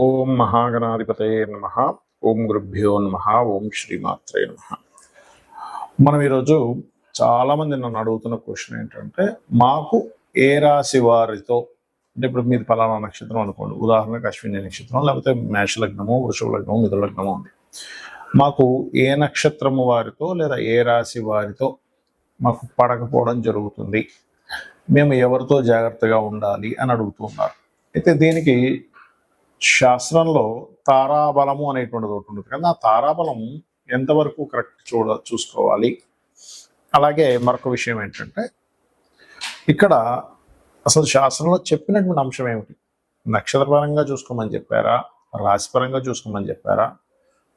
ఓం మహాగణాధిపతయే నమః. ఓం గురుభ్యో నమః. ఓం శ్రీమాత్రే నమః. మనం ఈరోజు చాలామంది నన్ను అడుగుతున్న క్వశ్చన్ ఏంటంటే, మాకు ఏ రాశి వారితో అంటే ఇప్పుడు మీది ఫలానా నక్షత్రం అనుకోండి, ఉదాహరణకు అశ్విని నక్షత్రం, లేకపోతే మేష లగ్నము, వృషభ లగ్నము, మిథున లగ్నము ఉంది. మాకు ఏ నక్షత్రము వారితో లేదా ఏ రాశి వారితో మాకు పడకపోవడం జరుగుతుంది, మేము ఎవరితో జాగ్రత్తగా ఉండాలి అని అడుగుతున్నారు. అయితే దీనికి శాస్త్రంలో తారాబలము అనేటువంటిది ఒకటి ఉంటుంది కానీ ఆ తారాబలం ఎంతవరకు కరెక్ట్ చూసుకోవాలి. అలాగే మరొక విషయం ఏంటంటే, ఇక్కడ అసలు శాస్త్రంలో చెప్పినటువంటి అంశం ఏమిటి? నక్షత్రపరంగా చూసుకోమని చెప్పారా, రాశిపరంగా చూసుకోమని చెప్పారా,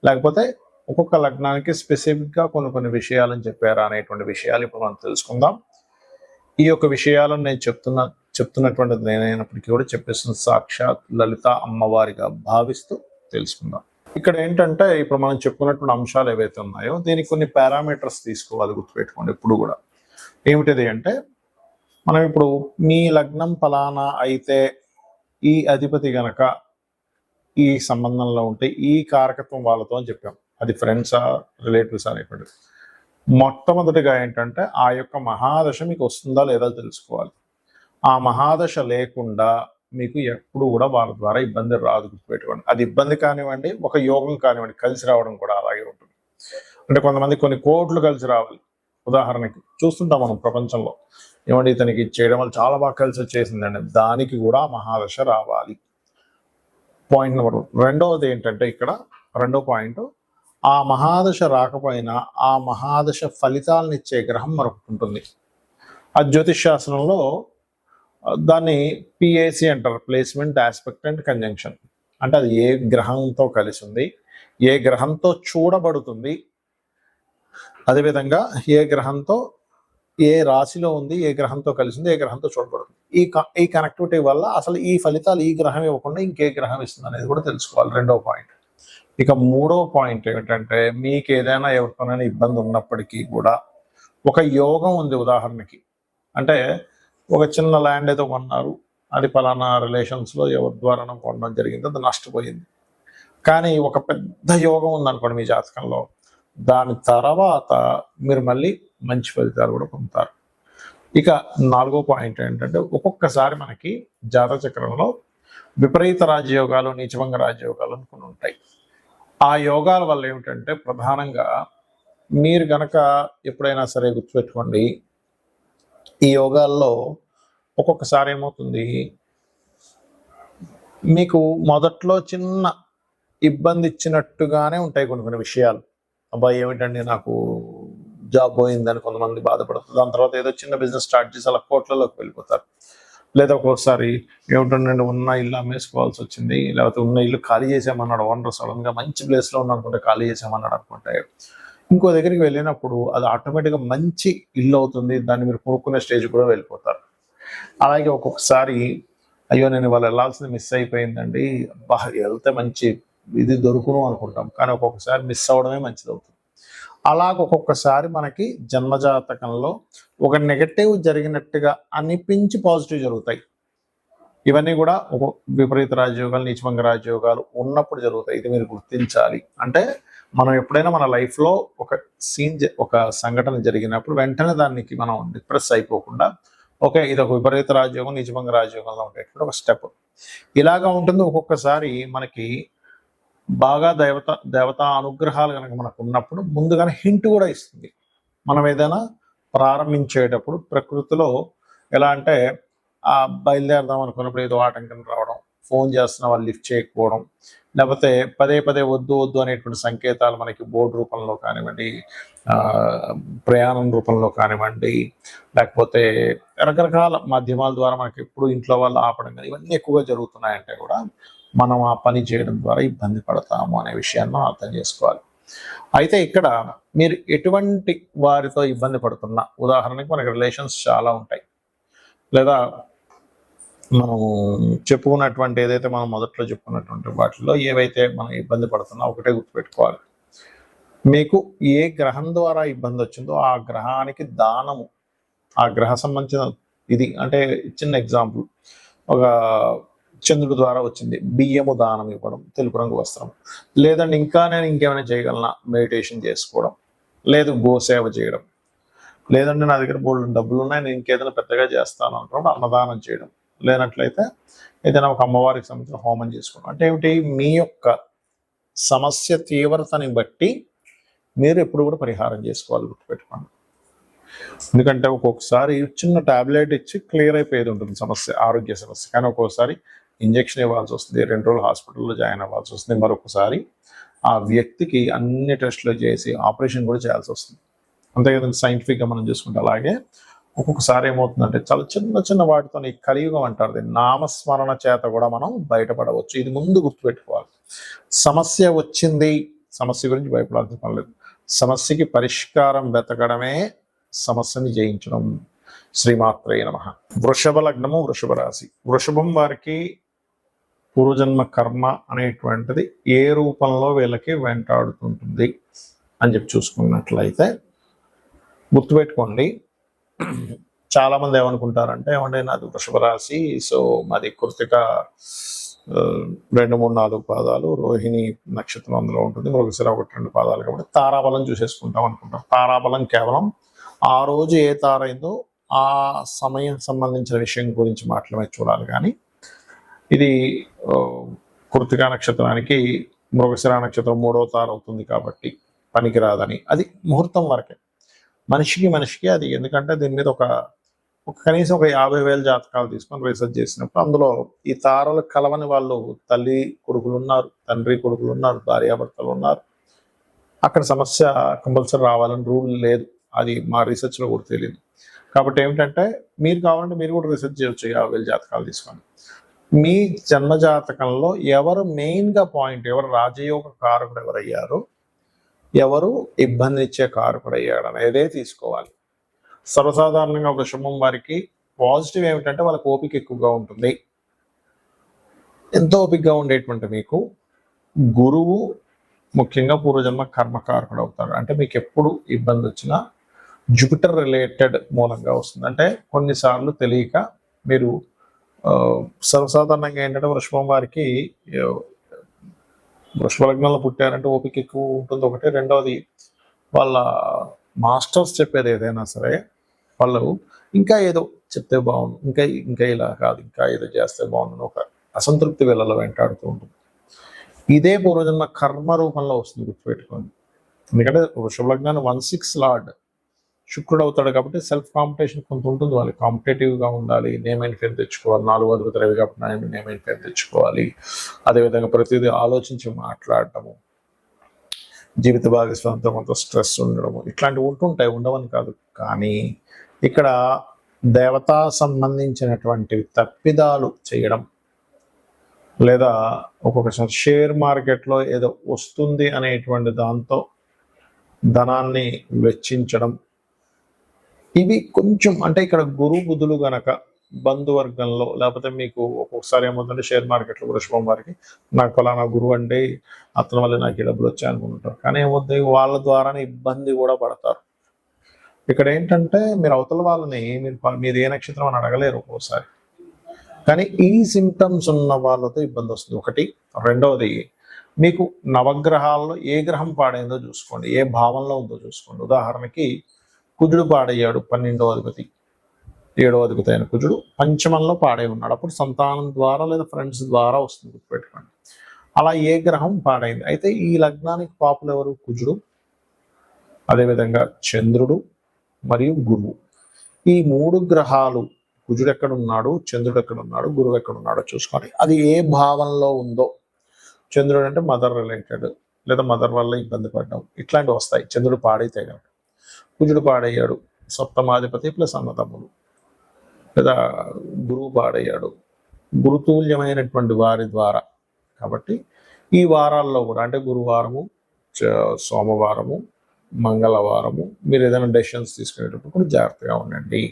లేకపోతే ఒక్కొక్క లగ్నానికి స్పెసిఫిక్గా కొన్ని విషయాలని చెప్పారా అనేటువంటి విషయాలు ఇప్పుడు మనం తెలుసుకుందాం. ఈ యొక్క విషయాలను నేను చెప్తున్నటువంటిది నేనైనప్పటికీ కూడా చెప్పేస్తున్న సాక్షాత్ లలిత అమ్మవారిగా భావిస్తూ తెలుసుకుందాం. ఇక్కడ ఏంటంటే, ఇప్పుడు మనం చెప్పుకున్నటువంటి అంశాలు ఏవైతే ఉన్నాయో దీనికి కొన్ని పారామీటర్స్ తీసుకోవాలి, గుర్తుపెట్టుకోండి ఎప్పుడు కూడా. ఏమిటిది అంటే, మనం ఇప్పుడు మీ లగ్నం ఫలానా అయితే ఈ అధిపతి గనక ఈ సంబంధంలో ఉంటే ఈ కారకత్వం వాళ్ళతో అని చెప్పాం. అది ఫ్రెండ్సా రిలేటివ్స్ అనేటువంటిది. మొట్టమొదటిగా ఏంటంటే, ఆ యొక్క మహాదశ మీకు వస్తుందా లేదా తెలుసుకోవాలి. ఆ మహాదశ లేకుండా మీకు ఎప్పుడు కూడా వాళ్ళ ద్వారా ఇబ్బంది రాదు, గుర్తుపెట్టుకోండి. అది ఇబ్బంది కానివ్వండి, ఒక యోగం కానివ్వండి, కలిసి రావడం కూడా అలాగే ఉంటుంది. అంటే కొంతమంది కొన్ని కోట్లు కలిసి రావాలి. ఉదాహరణకి చూస్తుంటాం మనం ప్రపంచంలో, ఏమంటే ఇతనికి చేయడం వల్ల చాలా బాగా కలిసి వచ్చేసిందండి, దానికి కూడా మహాదశ రావాలి. Point number 1. రెండవది ఏంటంటే, ఇక్కడ రెండో పాయింట్, ఆ మహాదశ రాకపోయినా ఆ మహాదశ ఫలితాలను ఇచ్చే గ్రహం మరొకటి ఉంటుంది. ఆ జ్యోతిష్ శాస్త్రంలో దాన్ని పిఏసి అంటారు, ప్లేస్మెంట్, ఆస్పెక్ట్ అండ్ కంజంక్షన్. అంటే అది ఏ గ్రహంతో కలిసి ఉంది, ఏ గ్రహంతో చూడబడుతుంది, అదేవిధంగా ఏ గ్రహంతో ఏ రాశిలో ఉంది, ఏ గ్రహంతో కలిసి ఉంది, ఏ గ్రహంతో చూడబడుతుంది. ఈ కనెక్టివిటీ వల్ల అసలు ఈ ఫలితాలు ఈ గ్రహం ఇవ్వకుండా ఇంకే గ్రహం ఇస్తుంది అనేది కూడా తెలుసుకోవాలి. రెండవ పాయింట్. ఇక మూడవ పాయింట్ ఏమిటంటే, మీకు ఏదైనా ఎవరితోనైనా ఇబ్బంది ఉన్నప్పటికీ కూడా ఒక యోగం ఉంది. ఉదాహరణకి అంటే, ఒక చిన్న ల్యాండ్ ఏదో కొన్నారు, అది పలానా రిలేషన్స్లో ఎవరి ద్వారా కొనడం జరిగింది, అది నష్టపోయింది. కానీ ఒక పెద్ద యోగం ఉందనుకోండి మీ జాతకంలో, దాని తర్వాత మీరు మళ్ళీ మంచి ఫలితాలు కూడా పొందుతారు. ఇక నాలుగో పాయింట్ ఏంటంటే, ఒక్కొక్కసారి మనకి జాతక చక్రంలో విపరీత రాజయోగాలు, నీచభంగ రాజయోగాలు అనుకుని ఉంటాయి. ఆ యోగాల వల్ల ఏమిటంటే, ప్రధానంగా మీరు గనక ఎప్పుడైనా సరే గుర్తుపెట్టుకోండి, ఈ యోగాల్లో ఒక్కొక్కసారి ఏమవుతుంది, మీకు మొదట్లో చిన్న ఇబ్బంది ఇచ్చినట్టుగానే ఉంటాయి కొన్ని విషయాలు. అబ్బాయి ఏమిటండి నాకు జాబ్ పోయిందని కొంతమంది బాధపడుతుంది. దాని తర్వాత ఏదో చిన్న బిజినెస్ స్టార్ట్ చేసి అలా కోట్లలోకి వెళ్ళిపోతారు. లేదా ఒక్కొక్కసారి ఏమిటండి ఉన్న ఇల్లు అమ్మేసుకోవాల్సి వచ్చింది, లేకపోతే ఉన్న ఇల్లు ఖాళీ చేసామన్నాడు ఓనర్, సడన్గా మంచి ప్లేస్లో ఉన్నానుకుంటే ఖాళీ చేసామన్నాడు అనుకుంటే, ఇంకో దగ్గరికి వెళ్ళినప్పుడు అది ఆటోమేటిక్గా మంచి ఇల్లు అవుతుంది, దాన్ని మీరు కొనుక్కునే స్టేజ్ కూడా వెళ్ళిపోతారు. అలాగే ఒక్కొక్కసారి అయ్యో నేను వాళ్ళు వెళ్ళాల్సింది మిస్ అయిపోయిందండి, వెళ్తే మంచి ఇది దొరుకును అనుకుంటాం, కానీ ఒక్కొక్కసారి మిస్ అవ్వడమే మంచిది అవుతుంది. అలాగ ఒక్కొక్కసారి మనకి జన్మజాతకంలో ఒక నెగటివ్ జరిగినట్టుగా అనిపించి పాజిటివ్ జరుగుతాయి. ఇవన్నీ కూడా ఒక విపరీత రాజయోగాలు, నీచభంగ రాజయోగాలు ఉన్నప్పుడు జరుగుతాయి. ఇది మీరు గుర్తించాలి. అంటే మనం ఎప్పుడైనా మన లైఫ్లో ఒక సంఘటన జరిగినప్పుడు వెంటనే దానికి మనం డిప్రెస్ అయిపోకుండా, ఓకే ఇది ఒక విపరీత రాజయోగం, నీచభంగ రాజయోగంలో ఉండేటువంటి ఒక స్టెప్. ఇలాగా ఉంటుంది. ఒక్కొక్కసారి మనకి బాగా దేవతా అనుగ్రహాలు కనుక మనకు ఉన్నప్పుడు ముందుగానే హింట్ కూడా ఇస్తుంది. మనం ఏదైనా ప్రారంభించేటప్పుడు ప్రకృతిలో ఎలా అంటే, బయలుదేరదాం అనుకున్నప్పుడు ఏదో ఆటంకం రావడం, ఫోన్ చేస్తున్న వాళ్ళు లిఫ్ట్ చేయకపోవడం, లేకపోతే పదే వద్దు అనేటువంటి సంకేతాలు మనకి బోర్డు రూపంలో కానివ్వండి, ప్రయాణం రూపంలో కానివ్వండి, లేకపోతే రకరకాల మాధ్యమాల ద్వారా మనకి ఎప్పుడు ఇంట్లో వాళ్ళు ఆపడం కానీ ఇవన్నీ ఎక్కువగా జరుగుతున్నాయంటే కూడా మనం ఆ పని చేయడం ద్వారా ఇబ్బంది పడతాము అనే విషయాన్ని మనం అర్థం చేసుకోవాలి. అయితే ఇక్కడ మీరు ఎటువంటి వారితో ఇబ్బంది పడుతున్నా, ఉదాహరణకి మనకి రిలేషన్స్ చాలా ఉంటాయి, లేదా మనం చెప్పుకున్నటువంటి ఏదైతే మనం మొదట్లో చెప్పుకున్నటువంటి వాటిలో ఏవైతే మనం ఇబ్బంది పడుతున్నా ఒకటే గుర్తుపెట్టుకోవాలి, మీకు ఏ గ్రహం ద్వారా ఇబ్బంది వచ్చిందో ఆ గ్రహానికి దానము, ఆ గ్రహ సంబంధించిన ఇది. అంటే చిన్న ఎగ్జాంపుల్, ఒక చంద్రుడి ద్వారా వచ్చింది. బియ్యము దానం ఇవ్వడం, తెలుపు రంగు వస్త్రం. లేదంటే ఇంకా నేను ఇంకేమైనా చేయగలనా, మెడిటేషన్ చేసుకోవడం, లేదు గోసేవ చేయడం, లేదంటే నా దగ్గర బోల్డ్ డబ్బులు ఉన్నాయి నేను ఇంకేదైనా పెద్దగా చేస్తాను అనుకున్నప్పుడు అన్నదానం చేయడం, లేనట్లయితే ఏదైనా ఒక అమ్మవారికి సంబంధించిన హోమం చేసుకోవడం. అంటే ఏమిటి, మీ యొక్క సమస్య తీవ్రతని బట్టి మీరు ఎప్పుడు కూడా పరిహారం చేసుకోవాలి, గుర్తుపెట్టుకోండి. ఎందుకంటే ఒక్కొక్కసారి చిన్న టాబ్లెట్ ఇచ్చి క్లియర్ అయిపోయేది ఉంటుంది సమస్య, ఆరోగ్య సమస్య. కానీ ఒక్కొక్కసారి ఇంజెక్షన్ ఇవ్వాల్సి వస్తుంది, 2 రోజులు హాస్పిటల్లో జాయిన్ అవ్వాల్సి వస్తుంది, మరొకసారి ఆ వ్యక్తికి అన్ని టెస్టులు చేసి ఆపరేషన్ కూడా చేయాల్సి వస్తుంది. అంతే కదండి సైంటిఫిక్గా మనం చూసుకుంటే. అలాగే ఒక్కొక్కసారి ఏమవుతుందంటే చాలా చిన్న చిన్న వాటితో ఈ కలియుగం అంటారు దీన్ని, నామస్మరణ చేత కూడా మనం బయటపడవచ్చు. ఇది ముందు గుర్తుపెట్టుకోవాలి. సమస్య వచ్చింది, సమస్య గురించి భయపడాల్సిన పని లేదు. సమస్యకి పరిష్కారం వెతకడమే సమస్యని జయించడం. శ్రీమాత్రే నమః. వృషభ లగ్నము, వృషభ రాశి. వృషభం వారికి పూర్వజన్మ కర్మ అనేటువంటిది ఏ రూపంలో వీళ్ళకి వెంటాడుతుంటుంది అని చెప్పి చూసుకున్నట్లయితే గుర్తుపెట్టుకోండి. చాలా మంది ఏమనుకుంటారంటే, ఏమంటే నాది వృషభ రాశి, సో మాది కృతిక 2, 3, 4 పాదాలు, రోహిణి నక్షత్రం అందులో ఉంటుంది, మృగశిర 1, 2 పాదాలు, కాబట్టి తారాబలం చూసేసుకుంటాం అనుకుంటాం. తారాబలం కేవలం ఆ రోజు ఏ తార అయిందో ఆ సమయం సంబంధించిన విషయం గురించి మాత్రమే చూడాలి. కానీ ఇది కృతిక నక్షత్రానికి మృగశిర నక్షత్రం 3వ తార అవుతుంది కాబట్టి పనికిరాదని, అది ముహూర్తం వరకే. మనిషికి అది, ఎందుకంటే దీని మీద ఒక కనీసం ఒక 50,000 జాతకాలు తీసుకొని రీసెర్చ్ చేసినప్పుడు అందులో ఈ తారలు కలవని వాళ్ళు తల్లి కొడుకులు ఉన్నారు, తండ్రి కొడుకులు ఉన్నారు, భార్యాభర్తలు ఉన్నారు. అక్కడ సమస్య కంపల్సరీ రావాలని రూల్ లేదు. అది మా రీసెర్చ్లో కూడా తెలియదు. కాబట్టి ఏమిటంటే మీరు కావాలంటే మీరు కూడా రీసెర్చ్ చేయొచ్చు 50,000 జాతకాలు తీసుకొని. మీ జన్మజాతకంలో ఎవరు మెయిన్గా పాయింట్, ఎవరు రాజయోగ కారకుడు ఎవరయ్యారు, ఎవరు ఇబ్బంది ఇచ్చే కారకుడు అయ్యాడు అనేదే తీసుకోవాలి. సర్వసాధారణంగా వృషభం వారికి పాజిటివ్ ఏమిటంటే వాళ్ళకి ఓపిక ఎక్కువగా ఉంటుంది. ఎంతో ఓపికగా ఉండేటువంటి మీకు గురువు ముఖ్యంగా పూర్వజన్మ కర్మకారకుడు అవుతాడు. అంటే మీకు ఎప్పుడు ఇబ్బంది వచ్చినా జూపిటర్ రిలేటెడ్ మూలంగా వస్తుంది. అంటే కొన్నిసార్లు తెలియక మీరు సర్వసాధారణంగా ఏంటంటే వృషభం వారికి వృషభ లగ్నంలో పుట్టారంటే ఓపిక ఎక్కువ ఉంటుంది ఒకటి. రెండవది వాళ్ళ మాస్టర్స్ చెప్పేది ఏదైనా సరే వాళ్ళు ఇంకా ఏదో చెప్తే బాగుండు, ఇంకా ఇలా కాదు, ఇంకా ఏదో చేస్తే బాగుండు, ఒక అసంతృప్తి వేళలో వెంటాడుతూ ఉంటుంది. ఇదే పూర్వజన్మ కర్మ రూపంలో వస్తుంది, గుర్తుపెట్టుకోండి. ఎందుకంటే వృషభ లగ్నాన్ని 1/6 లార్డ్ శుక్రుడు అవుతాడు కాబట్టి సెల్ఫ్ కాంపిటీషన్ కొంత ఉంటుంది. వాళ్ళు కాంపిటేటివ్గా ఉండాలి, నేమ్ అండ్ ఫేమ్ తెచ్చుకోవాలి. 4 అధిపతి రవి కాబట్టి నేమ్ అండ్ ఫేమ్ తెచ్చుకోవాలి. అదేవిధంగా ప్రతిదీ ఆలోచించి మాట్లాడటము, జీవిత భాగస్వామితో కొంత స్ట్రెస్ ఉండడము, ఇట్లాంటివి ఉంటుంటాయి, ఉండవని కాదు. కానీ ఇక్కడ దేవతా సంబంధించినటువంటి తప్పిదాలు చేయడం, లేదా ఒక్కొక్కసారి షేర్ మార్కెట్లో ఏదో వస్తుంది అనేటువంటి దాంతో ధనాన్ని వెచ్చించడం, ఇవి కొంచెం అంటే ఇక్కడ గురు బుధులు గనక బంధువర్గంలో, లేకపోతే మీకు ఒక్కొక్కసారి ఏమవుతుందంటే షేర్ మార్కెట్లో వృషభం వారికి నాకు ఫలానా గురువు అంటే అతని వల్ల నాకు ఈ డబ్బులు వచ్చాయి అనుకుంటారు. కానీ ఏమవుతుంది, వాళ్ళ ద్వారానే ఇబ్బంది కూడా పడతారు. ఇక్కడ ఏంటంటే మీరు అవతల వాళ్ళని మీరు ఏ నక్షత్రం అని అడగలేరు ఒక్కోసారి. కానీ ఈ సిమ్టమ్స్ ఉన్న వాళ్ళతో ఇబ్బంది వస్తుంది ఒకటి. రెండవది, మీకు నవగ్రహాల్లో ఏ గ్రహం పాడైందో చూసుకోండి, ఏ భావంలో ఉందో చూసుకోండి. ఉదాహరణకి కుజుడు పాడయ్యాడు, 12వ అధిపతి 7వ అధిపతి అయిన కుజుడు పంచమంలో పాడై ఉన్నాడు. అప్పుడు సంతానం ద్వారా లేదా ఫ్రెండ్స్ ద్వారా వస్తుంది, గుర్తుపెట్టుకోండి. అలా ఏ గ్రహం పాడైంది. అయితే ఈ లగ్నానికి పాపులు ఎవరు? కుజుడు, అదేవిధంగా చంద్రుడు మరియు గురువు. ఈ 3 గ్రహాలు, కుజుడు ఎక్కడున్నాడు, చంద్రుడు ఎక్కడున్నాడు, గురువు ఎక్కడున్నాడో చూసుకోండి. అది ఏ భావంలో ఉందో. చంద్రుడు అంటే మదర్ రిలేటెడ్, లేదా మదర్ వల్ల ఇబ్బంది పడడం, ఇట్లాంటివి వస్తాయి చంద్రుడు పాడైతే కనుక. కుజుడు పాడయ్యాడు, సప్తమాధిపతి ప్లస్ అన్నదమ్ములు, లేదా గురువు పాడయ్యాడు, గురుతుల్యమైనటువంటి వారి ద్వారా. కాబట్టి ఈ వారాల్లో కూడా, అంటే గురువారము, సోమవారము, మంగళవారము మీరు ఏదైనా డెసిషన్స్ తీసుకునేటప్పుడు కూడా జాగ్రత్తగా ఉండండి.